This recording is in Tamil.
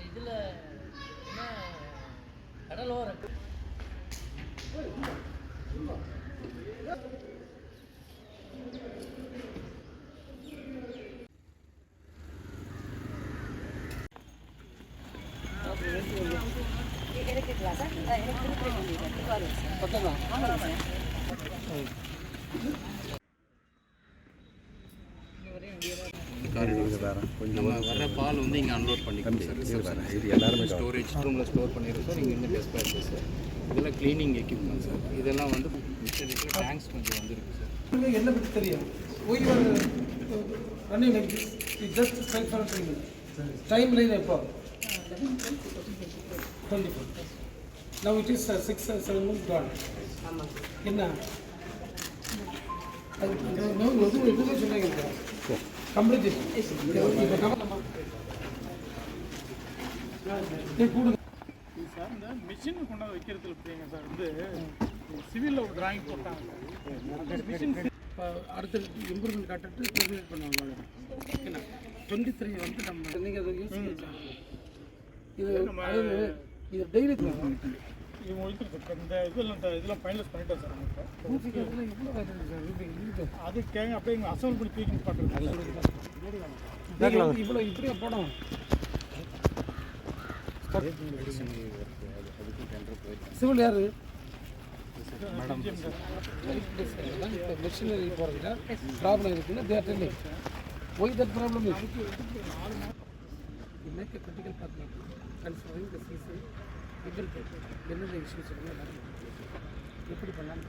இதில் என்ன கடலோரம் எடுத்துக்கலாம் சார். எனக்கு பக்கமா ஆமாம் சார். கொஞ்சம் வர பால் வந்து இங்கே அன்லோட் பண்ணிக்கலாம் சார். இது எல்லாருமே ஸ்டோரேஜ் ரூமில் ஸ்டோர் பண்ணிடுறோம் சார். இங்கே இருந்து டெஸ்ட் இருக்குது சார். இதெல்லாம் க்ளீனிங் எக்யூப்மெண்ட் சார். இதெல்லாம் வந்து மிச்சம் டேங்க்ஸ் கொஞ்சம் வந்துருக்கு சார். என்ன பற்றி தெரியும் running like just straight for time line எப்போ 24 now it is 6 or 7 months gone. என்ன அது எதுவும் சொன்னாங்க கம்ப்ளீட் சார் இந்த மிஷின் கொண்டாந்து வைக்கிறதுல பார்த்தீங்க சார் வந்து சிவிலில் ஒரு டிராயிங் போட்டாங்க மிஷின் அடுத்த இம்ப்ரூவ்மெண்ட் காட்டிட்டு டெர்மினேட் பண்ணுவாங்க. ஓகேண்ணா 23 வந்து நம்ம நீங்கள் அதை யூஸ் இது அதாவது இது டெய்லி இது முடிச்சிருக்கு இந்த இதெல்லாம் ஃபைனலைஸ் பண்ணிட்டோம் சார் நமக்கு. அது கேங்க அப்படியே இங்கே அசம்பிள் பண்ணி பீக்கிங் பண்ணுறது இவ்வளோ இப்படியே போடும். சிவில் யார் இப்போ மிஷினரி போகிறதுல ப்ராப்ளம் இருக்குன்னு they're telling why that problem is you make a critical path considering the season, people என்னென்ன இஷ்யூஸ் இருக்குன்னு எப்படி பண்ணலாம்.